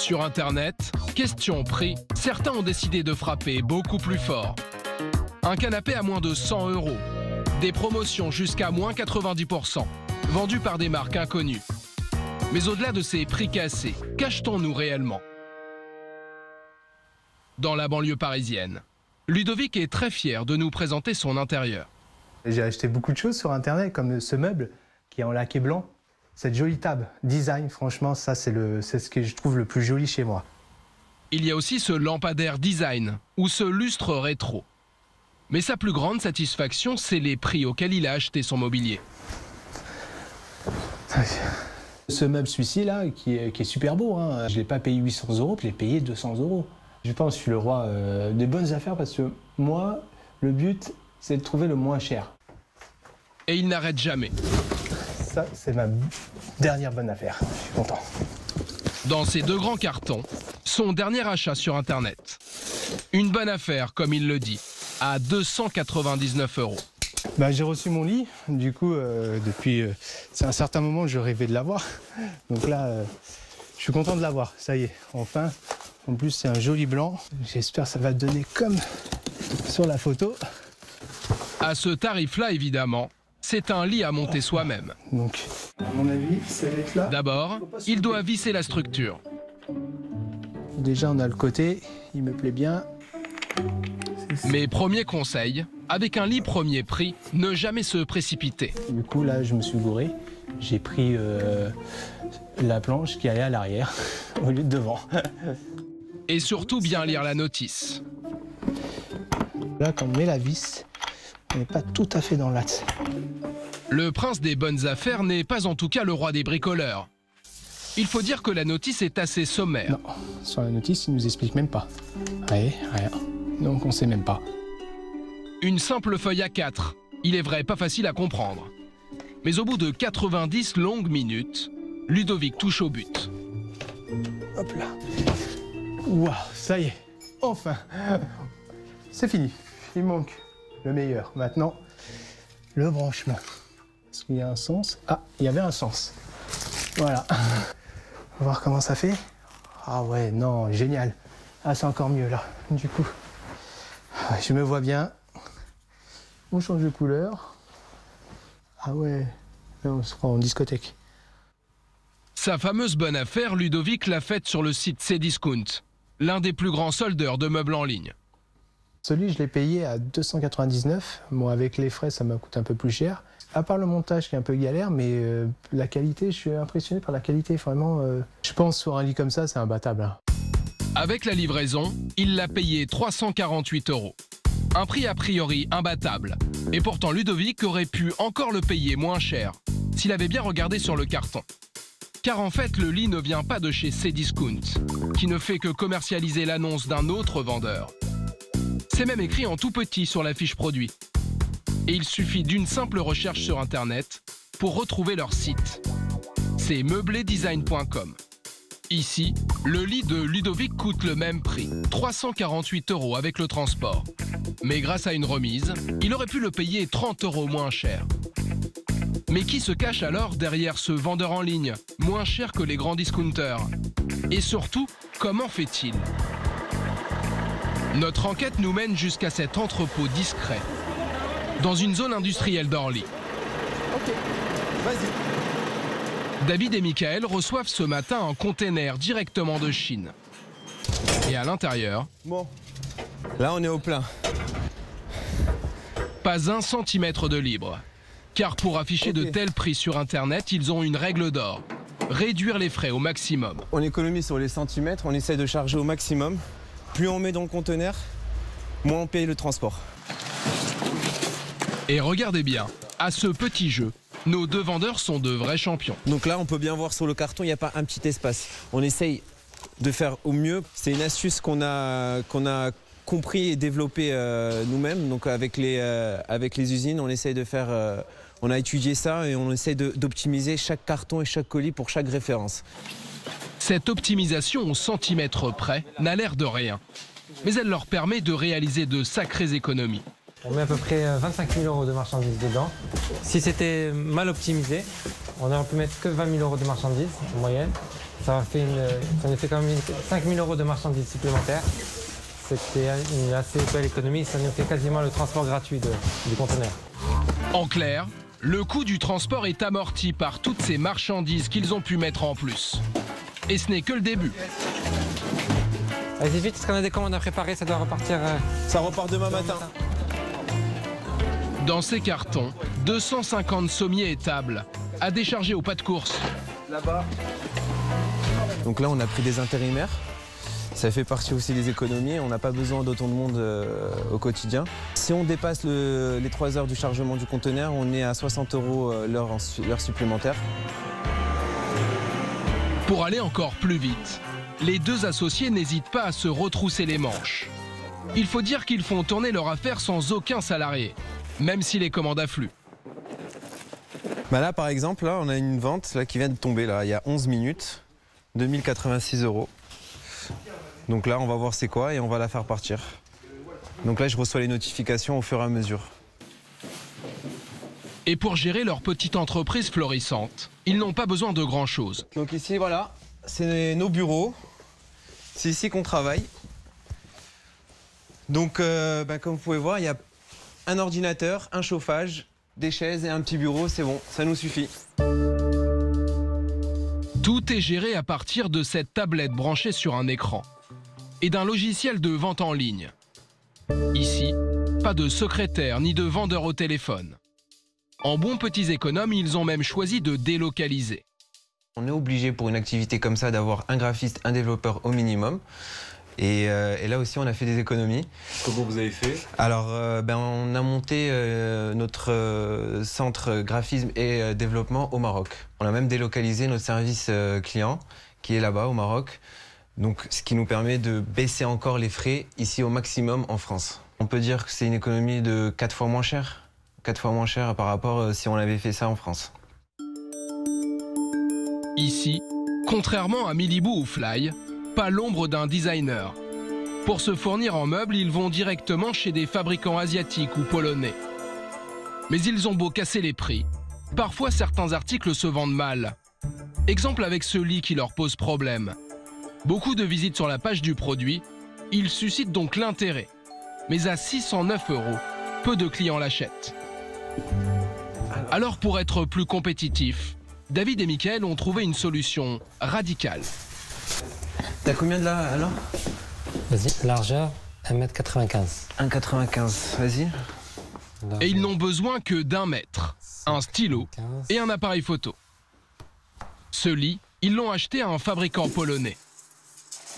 Sur Internet, question prix, certains ont décidé de frapper beaucoup plus fort. Un canapé à moins de 100 €, des promotions jusqu'à moins 90%, vendues par des marques inconnues. Mais au-delà de ces prix cassés, qu'achetons-nous réellement? Dans la banlieue parisienne, Ludovic est très fier de nous présenter son intérieur. J'ai acheté beaucoup de choses sur Internet, comme ce meuble qui est en laqué blanc. Cette jolie table, design, franchement, ça c'est ce que je trouve le plus joli chez moi. Il y a aussi ce lampadaire design ou ce lustre rétro. Mais sa plus grande satisfaction, c'est les prix auxquels il a acheté son mobilier. Ce meuble, celui-ci là, qui est super beau, hein. Je ne l'ai pas payé 800 €, je l'ai payé 200 €. Je pense que je suis le roi des bonnes affaires parce que moi, le but, c'est de trouver le moins cher. Et il n'arrête jamais. Ça, c'est ma dernière bonne affaire. Je suis content. Dans ces 2 grands cartons, son dernier achat sur Internet. Une bonne affaire, comme il le dit, à 299 €. Bah, j'ai reçu mon lit. Du coup, depuis c'est un certain moment, je rêvais de l'avoir. Donc là, je suis content de l'avoir. Ça y est, enfin. En plus, c'est un joli blanc. J'espère que ça va donner comme sur la photo. À ce tarif-là, évidemment, c'est un lit à monter soi-même. Donc, à mon avis, ça va être là. D'abord, il doit visser la structure. Déjà, on a le côté, il me plaît bien. Mais premier conseil, avec un lit premier prix, ne jamais se précipiter. Du coup, là, je me suis gouré. J'ai pris la planche qui allait à l'arrière au lieu de devant. Et surtout bien lire la notice. Là, quand on met la vis, on n'est pas tout à fait dans l'axe. Le prince des bonnes affaires n'est pas en tout cas le roi des bricoleurs. Il faut dire que la notice est assez sommaire. Non, sur la notice, il ne nous explique même pas. Rien. Donc on ne sait même pas. Une simple feuille A4. Il est vrai, pas facile à comprendre. Mais au bout de 90 longues minutes, Ludovic touche au but. Hop là. Waouh, ça y est, enfin. C'est fini. Il manque le meilleur. Maintenant, le branchement. Est-ce qu'il y a un sens? Ah, il y avait un sens. Voilà. On va voir comment ça fait. Ah ouais, non, génial. Ah, c'est encore mieux là, du coup. Je me vois bien. On change de couleur. Ah ouais, là, on se croit en discothèque. Sa fameuse bonne affaire, Ludovic l'a faite sur le site Cdiscount, l'un des plus grands soldeurs de meubles en ligne. Celui, je l'ai payé à 299. Bon, avec les frais, ça m'a coûté un peu plus cher. À part le montage qui est un peu galère, mais la qualité, je suis impressionné par la qualité. Vraiment, je pense sur un lit comme ça, c'est imbattable. Hein. Avec la livraison, il l'a payé 348 €. Un prix a priori imbattable. Et pourtant, Ludovic aurait pu encore le payer moins cher, s'il avait bien regardé sur le carton. Car en fait, le lit ne vient pas de chez Cdiscount, qui ne fait que commercialiser l'annonce d'un autre vendeur. C'est même écrit en tout petit sur la fiche produit. Et il suffit d'une simple recherche sur Internet pour retrouver leur site. C'est meubledesign.com. Ici, le lit de Ludovic coûte le même prix, 348 € avec le transport. Mais grâce à une remise, il aurait pu le payer 30 € moins cher. Mais qui se cache alors derrière ce vendeur en ligne, moins cher que les grands discounters? Et surtout, comment fait-il? Notre enquête nous mène jusqu'à cet entrepôt discret, dans une zone industrielle d'Orly. Ok, vas-y. David et Michael reçoivent ce matin un container directement de Chine. Et à l'intérieur... Bon, là on est au plein. Pas 1 centimètre de libre. Car pour afficher de tels prix sur Internet, ils ont une règle d'or. Réduire les frais au maximum. On économise sur les centimètres, on essaie de charger au maximum. Plus on met dans le conteneur, moins on paye le transport. Et regardez bien, à ce petit jeu, nos 2 vendeurs sont de vrais champions. Donc là, on peut bien voir sur le carton, il n'y a pas un petit espace. On essaye de faire au mieux. C'est une astuce qu'on a compris et développé nous-mêmes. Donc avec les usines, on essaye de faire... on a étudié ça et on essaie d'optimiser chaque carton et chaque colis pour chaque référence. Cette optimisation au centimètre près n'a l'air de rien. Mais elle leur permet de réaliser de sacrées économies. On met à peu près 25 000 € de marchandises dedans. Si c'était mal optimisé, on aurait pu mettre que 20 000 € de marchandises en moyenne. Ça nous fait quand même 5 000 € de marchandises supplémentaires. C'était une assez belle économie, ça nous fait quasiment le transport gratuit du conteneur. En clair, le coût du transport est amorti par toutes ces marchandises qu'ils ont pu mettre en plus. Et ce n'est que le début. Allez vite, parce qu'on a des commandes à préparer, ça doit repartir... Ça repart demain matin. Dans ces cartons, 250 sommiers et tables à décharger au pas de course. Là-bas. Donc là, on a pris des intérimaires. Ça fait partie aussi des économies. On n'a pas besoin d'autant de monde au quotidien. Si on dépasse les 3 heures du chargement du conteneur, on est à 60 € l'heure supplémentaire. Pour aller encore plus vite, les deux associés n'hésitent pas à se retrousser les manches. Il faut dire qu'ils font tourner leur affaire sans aucun salarié, même si les commandes affluent. Bah là, par exemple, là, on a une vente là, qui vient de tomber là, il y a 11 minutes, 2086 €. Donc là, on va voir c'est quoi et on va la faire partir. Donc là, je reçois les notifications au fur et à mesure. Et pour gérer leur petite entreprise florissante, ils n'ont pas besoin de grand-chose. Donc ici, voilà, c'est nos bureaux. C'est ici qu'on travaille. Donc, comme vous pouvez voir, il y a un ordinateur, un chauffage, des chaises et un petit bureau. C'est bon, ça nous suffit. Tout est géré à partir de cette tablette branchée sur un écran et d'un logiciel de vente en ligne. Ici, pas de secrétaire ni de vendeur au téléphone. En bons petits économes, ils ont même choisi de délocaliser. On est obligé pour une activité comme ça d'avoir un graphiste, un développeur au minimum. Et là aussi, on a fait des économies. Comment vous avez fait? Alors, on a monté notre centre graphisme et développement au Maroc. On a même délocalisé notre service client qui est là-bas au Maroc. Donc, ce qui nous permet de baisser encore les frais ici au maximum en France. On peut dire que c'est une économie de 4 fois moins cher. 4 fois moins cher par rapport si on avait fait ça en France. Ici, contrairement à Milibou ou Fly, pas l'ombre d'un designer. Pour se fournir en meubles, ils vont directement chez des fabricants asiatiques ou polonais. Mais ils ont beau casser les prix, parfois certains articles se vendent mal. Exemple avec ce lit qui leur pose problème. Beaucoup de visites sur la page du produit, il suscite donc l'intérêt. Mais à 609 €, peu de clients l'achètent. Alors pour être plus compétitifs, David et Mickaël ont trouvé une solution radicale. T'as combien de là alors? Vas-y, largeur 1,95 m. 1,95 m, vas-y. Et ils n'ont besoin que d'1 mètre, un stylo et un appareil photo. Ce lit, ils l'ont acheté à un fabricant polonais.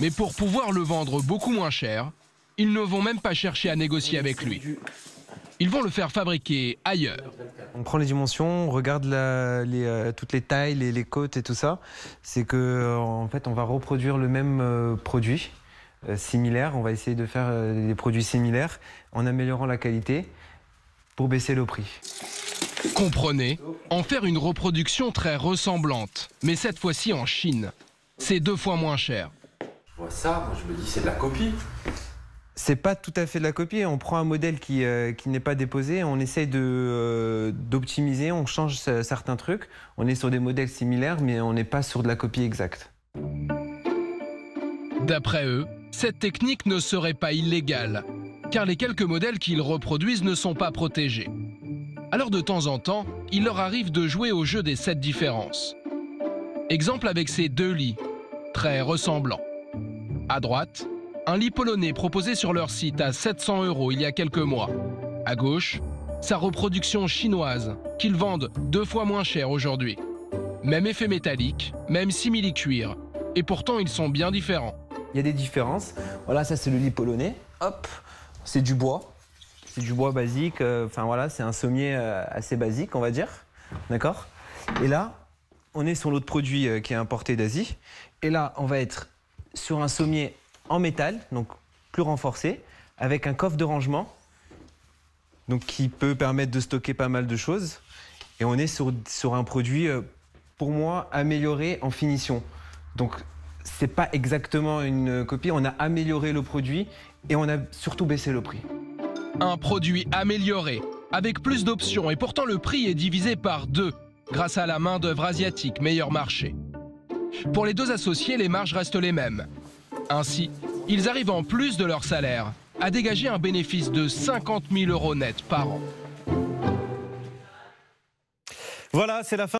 Mais pour pouvoir le vendre beaucoup moins cher, ils ne vont même pas chercher à négocier avec lui. Ils vont le faire fabriquer ailleurs. On prend les dimensions, on regarde toutes les tailles, les côtes et tout ça. C'est que en fait, on va reproduire le même produit similaire. On va essayer de faire des produits similaires en améliorant la qualité pour baisser le prix. Comprenez, en faire une reproduction très ressemblante, mais cette fois-ci en Chine. C'est 2 fois moins cher. Je vois ça, moi je me dis c'est de la copie. C'est pas tout à fait de la copie. On prend un modèle qui n'est pas déposé, on essaye d'optimiser, on change certains trucs. On est sur des modèles similaires, mais on n'est pas sur de la copie exacte. D'après eux, cette technique ne serait pas illégale, car les quelques modèles qu'ils reproduisent ne sont pas protégés. Alors de temps en temps, il leur arrive de jouer au jeu des 7 différences. Exemple avec ces 2 lits, très ressemblants. À droite, un lit polonais proposé sur leur site à 700 € il y a quelques mois. À gauche, sa reproduction chinoise, qu'ils vendent 2 fois moins cher aujourd'hui. Même effet métallique, même simili-cuir. Et pourtant, ils sont bien différents. Il y a des différences. Voilà, ça c'est le lit polonais. Hop, c'est du bois. C'est du bois basique. Enfin voilà, c'est un sommier assez basique, on va dire. D'accord? Et là, on est sur l'autre produit qui est importé d'Asie. Et là, on va être sur un sommier en métal, donc plus renforcé, avec un coffre de rangement, donc qui peut permettre de stocker pas mal de choses. Et on est sur un produit, pour moi, amélioré en finition. Donc, c'est pas exactement une copie, on a amélioré le produit et on a surtout baissé le prix. Un produit amélioré, avec plus d'options, et pourtant le prix est divisé par 2, grâce à la main-d'œuvre asiatique meilleur marché. Pour les deux associés, les marges restent les mêmes. Ainsi, ils arrivent en plus de leur salaire à dégager un bénéfice de 50 000 € net par an. Voilà, c'est la fin.